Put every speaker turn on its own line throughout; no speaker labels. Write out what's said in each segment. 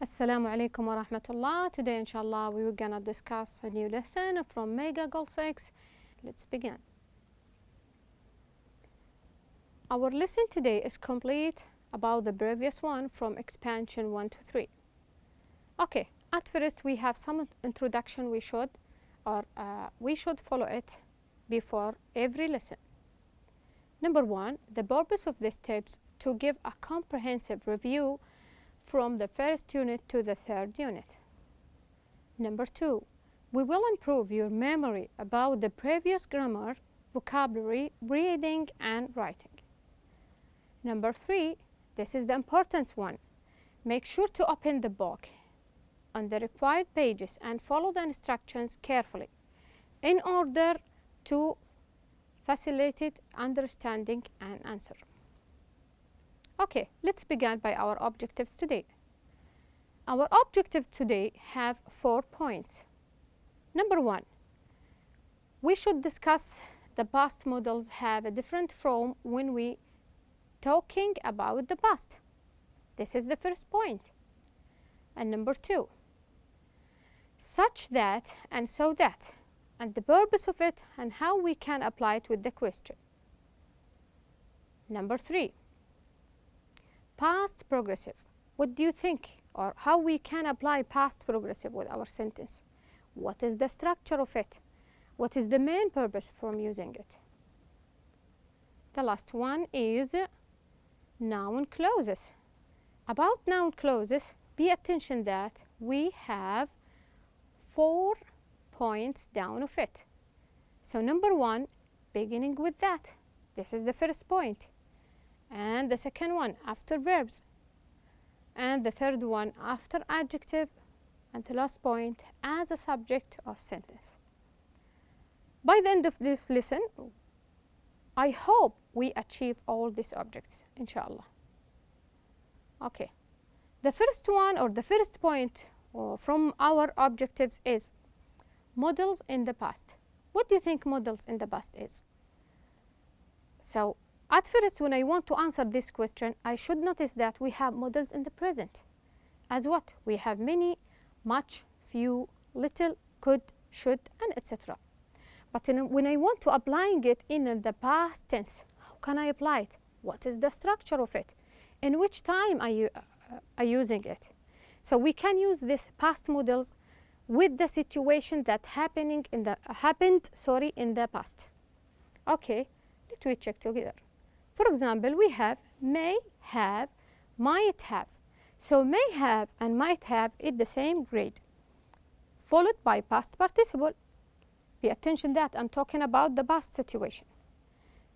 Assalamu alaikum wa rahmatullah. Today, inshallah, we were gonna discuss a new lesson from Mega Goal 6. Let's begin. Our lesson today is complete about the previous one from expansion 1 to 3. Okay, at first we have some introduction we should follow it before every lesson. Number 1, the purpose of this tips to give a comprehensive review from the first unit to the third unit. Number 2, we will improve your memory about the previous grammar, vocabulary, reading and writing. Number 3, this is the important one. Make sure to open the book on the required pages and follow the instructions carefully in order to facilitate understanding and answer. Okay, let's begin by our objectives today. Our objectives today have 4 points. Number 1, we should discuss the past models have a different form when we talking about the past. This is the first point. And number 2, such that and so that, and the purpose of it and how we can apply it with the question. Number 3, past progressive. What do you think, or how we can apply past progressive with our sentence? What is the structure of it? What is the main purpose from using it? The last one is noun clauses. About noun clauses, pay attention that we have 4 points down of it. So number 1, beginning with that. This is the first point. And the second one after verbs, and the third one after adjective, and the last point as a subject of sentence. By the end of this lesson, I hope we achieve all these objects, inshallah. Okay, the first one or the first point from our objectives is models in the past. What do you think models in the past is? So at first, when I want to answer this question, I should notice that we have models in the present. As what? We have many, much, few, little, could, should, and etc. But when I want to applying it in the past tense, how can I apply it? What is the structure of it? In which time are you using it? So we can use this past models with the situation that happened in the past. Okay, let me check together. For example, we have may have, might have. So may have and might have is the same grade, followed by past participle. Pay attention that I'm talking about the past situation.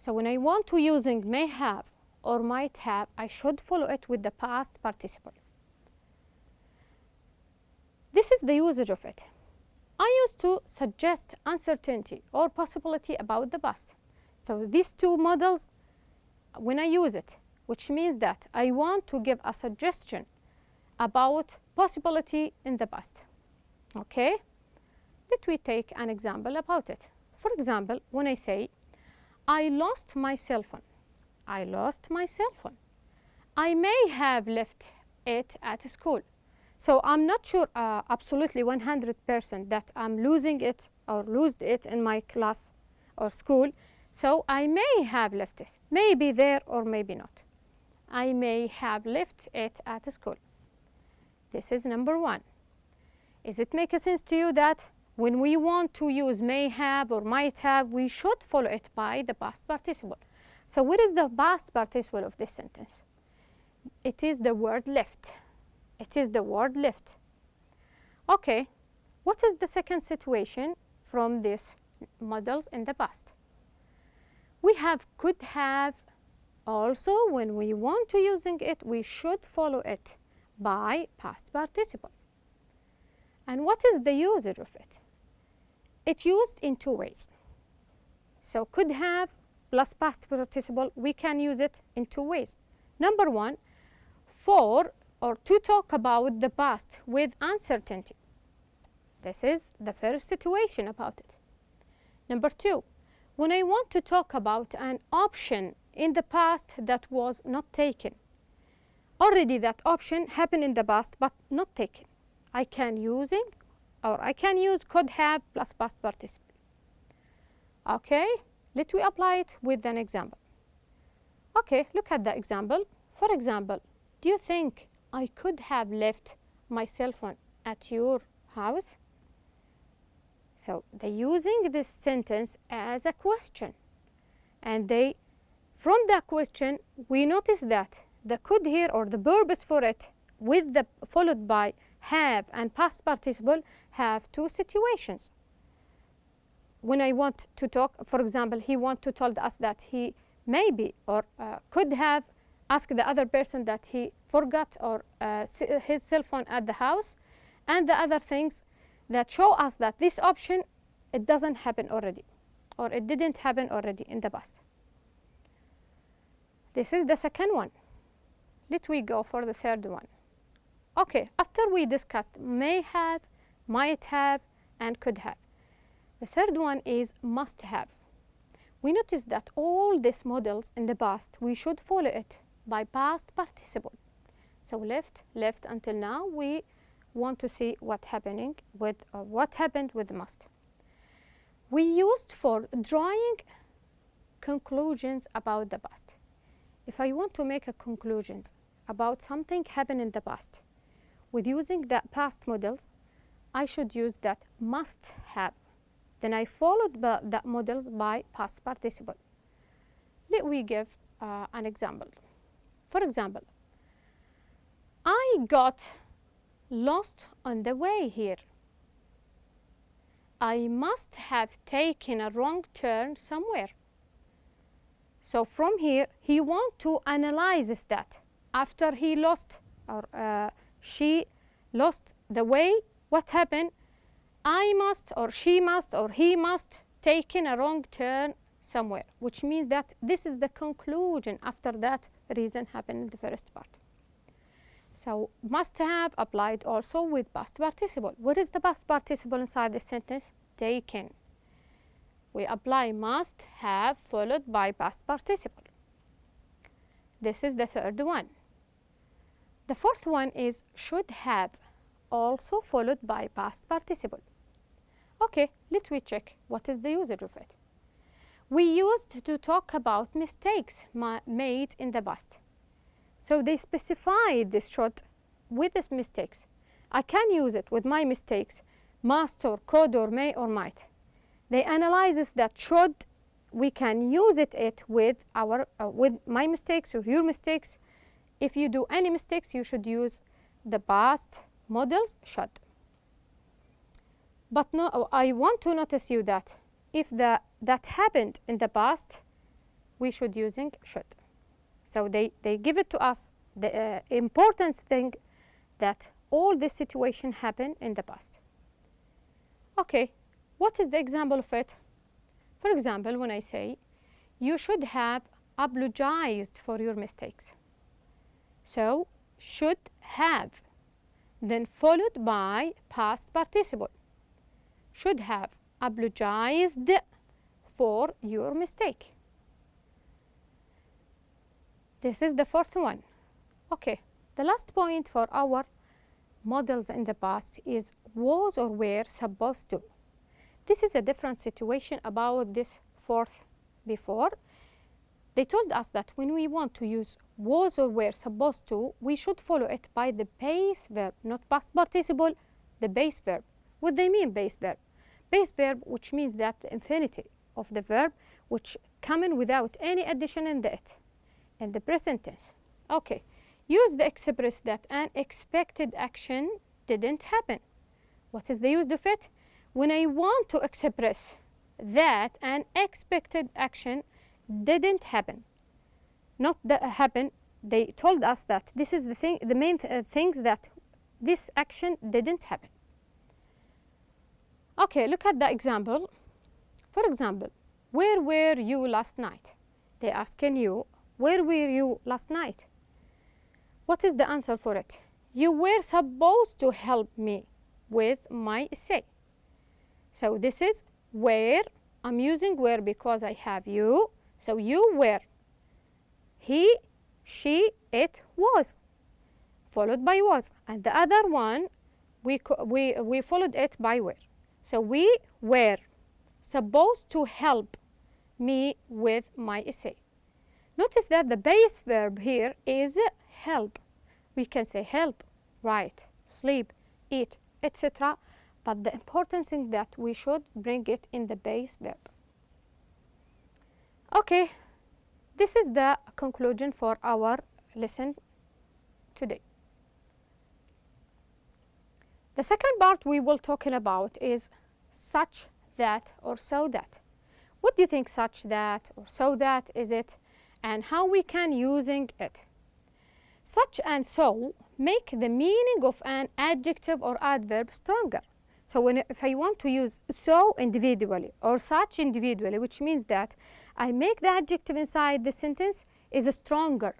So when I want to using may have or might have, I should follow it with the past participle. This is the usage of it. I used to suggest uncertainty or possibility about the past. So these two models, when I use it, which means that I want to give a suggestion about possibility in the past. Okay, let me take an example about it. For example, when I say, I lost my cell phone. I lost my cell phone. I may have left it at school. So I'm not sure absolutely 100% that I'm losing it or lost it in my class or school. So I may have left it. Maybe there or maybe not. I may have left it at school. This is number 1. Is it making sense to you that when we want to use may have or might have, we should follow it by the past participle? So what is the past participle of this sentence? It is the word left. It is the word left. Okay, what is the second situation from these models in the past? We have could have. Also, when we want to using it, we should follow it by past participle. And what is the usage of it? It's used in 2 ways. So could have plus past participle, we can use it in 2 ways. Number 1, for or to talk about the past with uncertainty. This is the first situation about it. Number 2, when I want to talk about an option in the past that was not taken, already that option happened in the past but not taken. I can use could have plus past participle. Okay, let me apply it with an example. Okay, look at the example. For example, do you think I could have left my cell phone at your house? So they're using this sentence as a question. And from that question, we notice that the could here, or the purpose for it, followed by have and past participle, have two situations. When I want to talk, for example, he want to tell us that he maybe or could have asked the other person that he forgot his cell phone at the house, and the other things that show us that this option, it doesn't happen already, or it didn't happen already in the past. This is the second one. Let we go for the third one. Okay, after we discussed may have, might have, and could have, the third one is must have. We notice that all these models in the past, we should follow it by past participle. So left until now, we want to see what happened with must. We used for drawing conclusions about the past. If I want to make a conclusions about something happened in the past, with using the past models, I should use that must have. Then I followed the models by past participle. Let me give an example. For example, I got lost on the way here. I must have taken a wrong turn somewhere. So from here, he wants to analyze that. After he lost or she lost the way, what happened? I must or she must or he must taken a wrong turn somewhere, which means that this is the conclusion after that reason happened in the first part. So must have applied also with past participle. What is the past participle inside the sentence? Taken. We apply must have followed by past participle. This is the third one. The fourth one is should have, also followed by past participle. Okay, let me check what is the usage of it. We used to talk about mistakes made in the past. So they specified this should with these mistakes. I can use it with my mistakes, must or could or may or might. They analyze that should, we can use it with my mistakes or your mistakes. If you do any mistakes, you should use the past models should. But no, I want to notice you that if that happened in the past, we should using should. So they give it to us, the important thing that all this situation happened in the past. Okay, what is the example of it? For example, when I say, you should have apologized for your mistakes. So, should have, then followed by past participle. Should have apologized for your mistake. This is the fourth one. Okay, the last point for our models in the past is was or were supposed to. This is a different situation about this fourth before. They told us that when we want to use was or were supposed to, we should follow it by the base verb, not past participle, the base verb. What they mean base verb? Base verb, which means that the infinitive of the verb, which come in without any addition in it, in the present tense. Okay, use the express that an expected action didn't happen. What is the use of it? When I want to express that an expected action didn't happen, not that happen, they told us that this is the thing, the main things that this action didn't happen. Okay, look at the example. For example, where were you last night? They asking you, where were you last night? What is the answer for it? You were supposed to help me with my essay. So this is where. I'm using where because I have you. So you were. He, she, it was. followed by was, and the other one we followed it by were. So we were supposed to help me with my essay. Notice that the base verb here is help. We can say help, write, sleep, eat, etc. But the important thing that we should bring it in the base verb. Okay, this is the conclusion for our lesson today. The second part we will talking about is such that or so that. What do you think such that or so that is it, and how we can using it? Such and so make the meaning of an adjective or adverb stronger. So if I want to use so individually or such individually, which means that I make the adjective inside the sentence is stronger,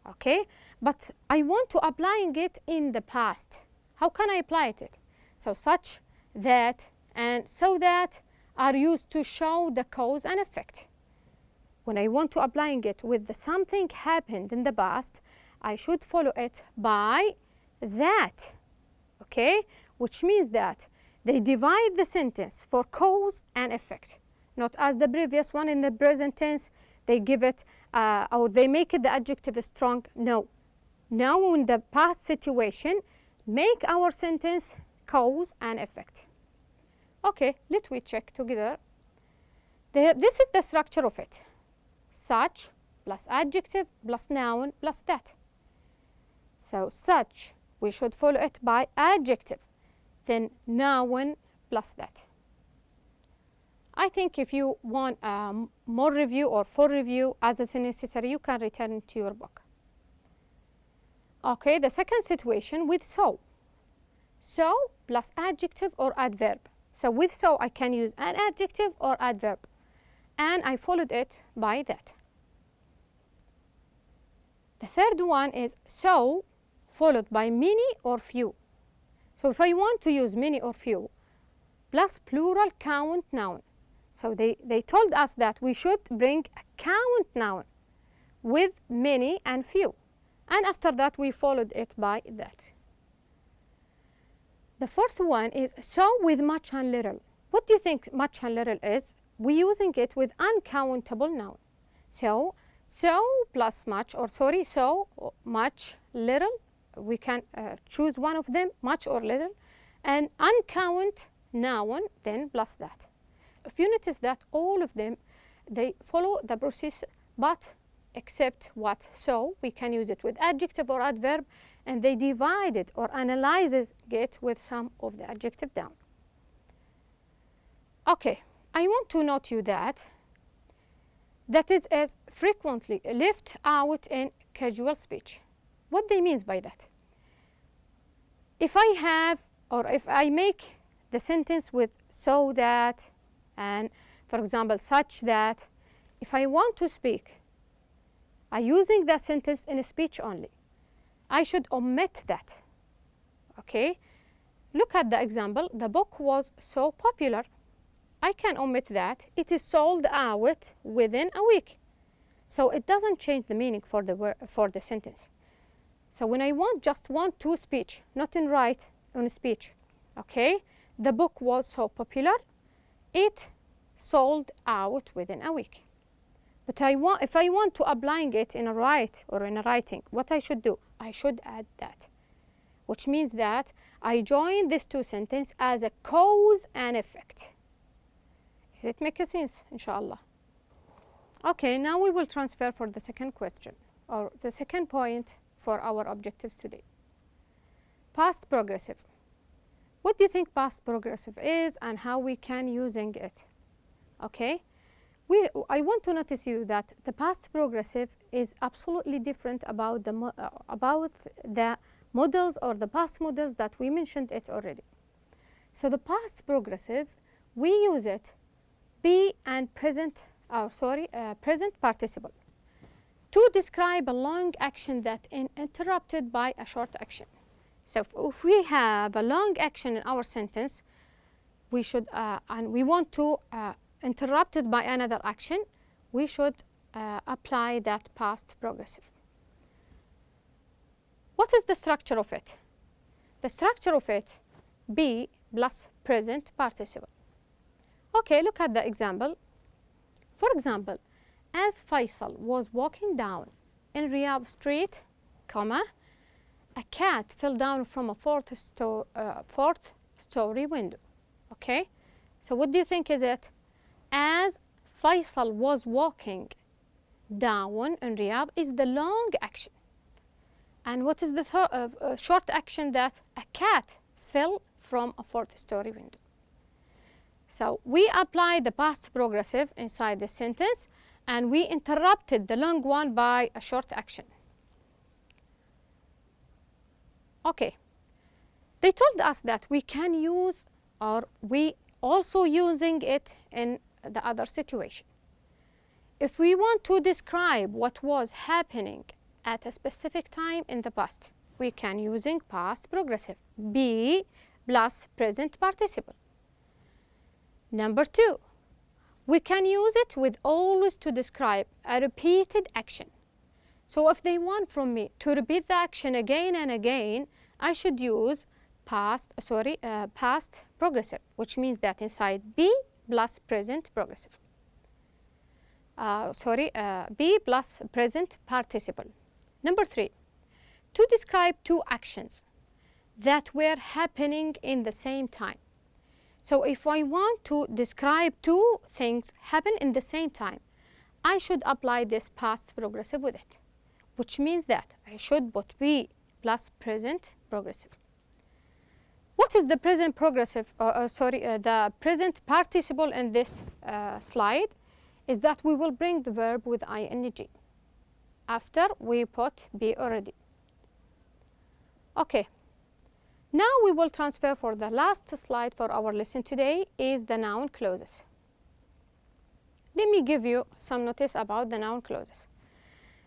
okay? But I want to applying it in the past. How can I apply it? So such, that, and so that are used to show the cause and effect. When I want to applying it with something happened in the past, I should follow it by that, okay? Which means that they divide the sentence for cause and effect. Not as the previous one in the present tense, they give it, or they make it the adjective strong. No. Now in the past situation, make our sentence cause and effect. Okay, let we check together. This is the structure of it. Such plus adjective plus noun plus that. So such, we should follow it by adjective, then noun plus that. I think if you want more review or full review as is necessary, you can return to your book. Okay, the second situation with so. So plus adjective or adverb. So with so I can use an adjective or adverb, and I followed it by that. The third one is so followed by many or few. So if I want to use many or few plus plural count noun. So they told us that we should bring a count noun with many and few. And after that we followed it by that. The fourth one is so with much and little. What do you think much and little is? We're using it with uncountable noun. So plus much, or sorry, so much, little. We can choose one of them, much or little. And uncount noun, then plus that. If you notice that all of them, they follow the process, but except what so, we can use it with adjective or adverb, and they divide it or analyzes it with some of the adjective down. Okay, I want to note you that is as frequently left out in casual speech. What they means by that? If I have, or if I make the sentence with so that, and for example such that, if I want to speak, I'm using that sentence in a speech only. I should omit that, okay? Look at the example, the book was so popular. I can omit that. It is sold out within a week. So it doesn't change the meaning for the sentence. So when I just want to speech, not in write, on speech, okay? The book was so popular, it sold out within a week. But if I want to applying it in a write or in a writing, what I should do? I should add that, which means that I join these two sentences as a cause and effect. Does it make sense, inshallah? Okay, now we will transfer for the second question, or the second point for our objectives today. Past progressive. What do you think past progressive is and how we can using it? Okay, I want to notice you that the past progressive is absolutely different about the models or the past models that we mentioned it already. So the past progressive, we use it be and present participle to describe a long action that is interrupted by a short action. So if we have a long action in our sentence, we should and we want to interrupt it by another action, we should apply that past progressive. What is the structure of it? The structure of it, be plus present participle. Okay, look at the example. For example, as Faisal was walking down in Riyadh Street, comma, a cat fell down from a fourth story window. Okay, so what do you think is it? As Faisal was walking down in Riyadh is the long action. And what is the short action? That a cat fell from a fourth story window. So we apply the past progressive inside the sentence, and we interrupted the long one by a short action. Okay, they told us that we can use, or we also using it in the other situation. If we want to describe what was happening at a specific time in the past, we can using past progressive, be plus present participle. Number 2, we can use it with always to describe a repeated action. So if they want from me to repeat the action again and again, I should use past progressive, which means that inside be plus present progressive. Be plus present participle. Number 3, to describe two actions that were happening in the same time. So if I want to describe two things happen in the same time, I should apply this past progressive with it, which means that I should put be plus present progressive. What is the present progressive, the present participle in this slide is that we will bring the verb with ing after we put be already. Okay. Now we will transfer for the last slide for our lesson today is the noun clauses. Let me give you some notice about the noun clauses.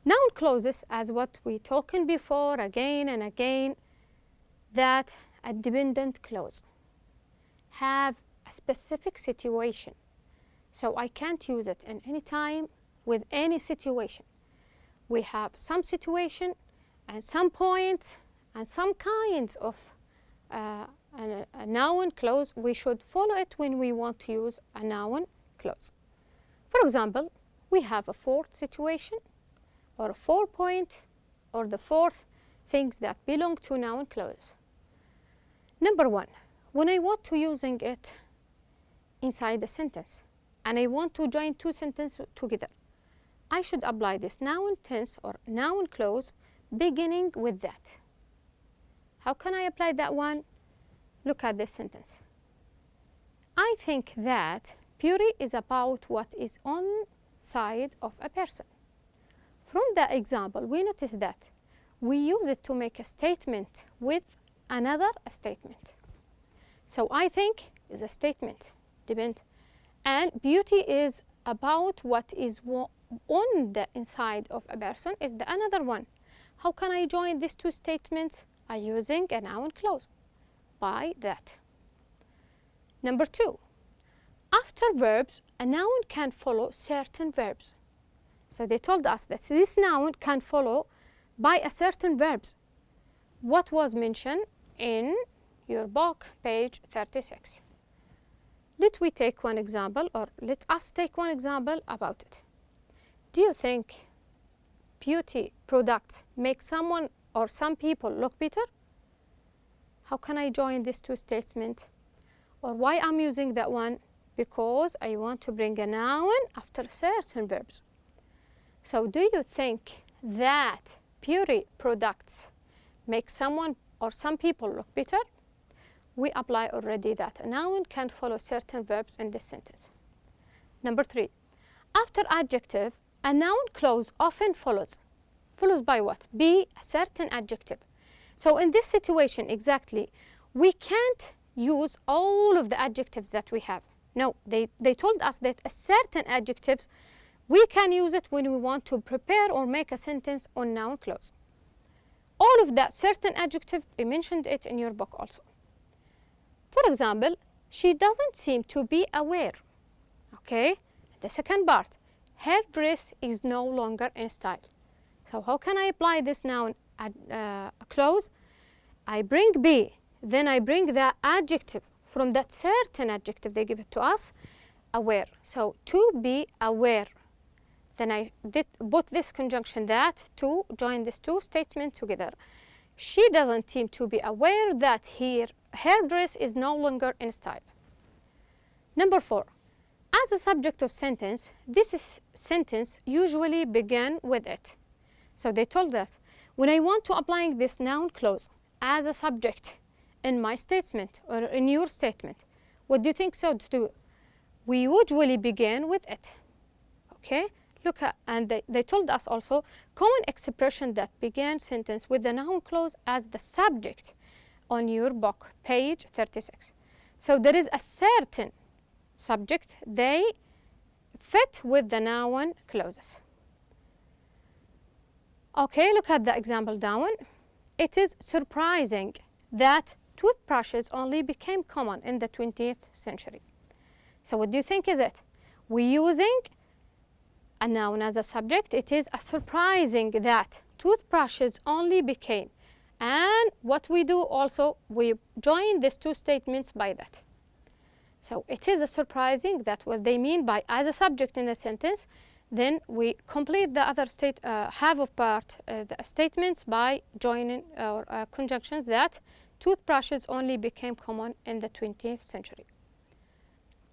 Noun clauses, as what we talked before again and again, that a dependent clause have a specific situation. So I can't use it in any time with any situation. We have some situation and some points and some kinds of a noun clause. We should follow it when we want to use a noun clause. For example, we have a fourth situation or a 4-point or the fourth things that belong to noun clause. Number 1, when I want to using it inside the sentence and I want to join two sentences together, I should apply this noun tense or noun clause beginning with that. How can I apply that one? Look at this sentence. I think that beauty is about what is on side of a person. From that example, we notice that we use it to make a statement with another statement. So I think is a statement, depend, and beauty is about what is on the inside of a person is the another one. How can I join these two statements? By using a noun clause, by that. Number 2, after verbs, a noun can follow certain verbs. So they told us that this noun can follow by a certain verbs. What was mentioned in your book, page 36. Let we take one example, or let us take one example about it. Do you think beauty products make someone or some people look better? How can I join these two statements? Or why I'm using that one? Because I want to bring a noun after certain verbs. So do you think that beauty products make someone or some people look better? We apply already that a noun can follow certain verbs in this sentence. Number 3, after adjective, a noun clause often follows. Follows by what? Be a certain adjective. So in this situation exactly, we can't use all of the adjectives that we have. No, they told us that a certain adjectives, we can use it when we want to prepare or make a sentence on noun clause. All of that certain adjective, I mentioned it in your book also. For example, she doesn't seem to be aware. Okay, the second part, her dress is no longer in style. So how can I apply this noun clause, I bring be, then I bring the adjective from that certain adjective they give it to us, aware. So to be aware. Then I put this conjunction that to join these two statements together. She doesn't seem to be aware that her dress is no longer in style. Number 4. As a subject of sentence, this sentence usually begin with it. So they told that when I want to apply this noun clause as a subject in my statement or in your statement, what do you think so to do? We usually begin with it. Okay? Look at, and they told us also common expression that began sentence with the noun clause as the subject on your book, page 36. So there is a certain subject, they fit with the noun clauses. Okay, look at the example down. It is surprising that toothbrushes only became common in the 20th century. So what do you think is it? We're using a noun as a subject. It is a surprising that toothbrushes only became. And what we do also, we join these two statements by that. So it is a surprising that what they mean by as a subject in a sentence, then we complete the other half of part the statements by joining or conjunctions that toothbrushes only became common in the 20th century.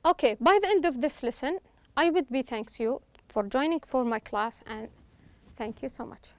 Okay, by the end of this lesson, I would be thanks you for joining for my class, and thank you so much.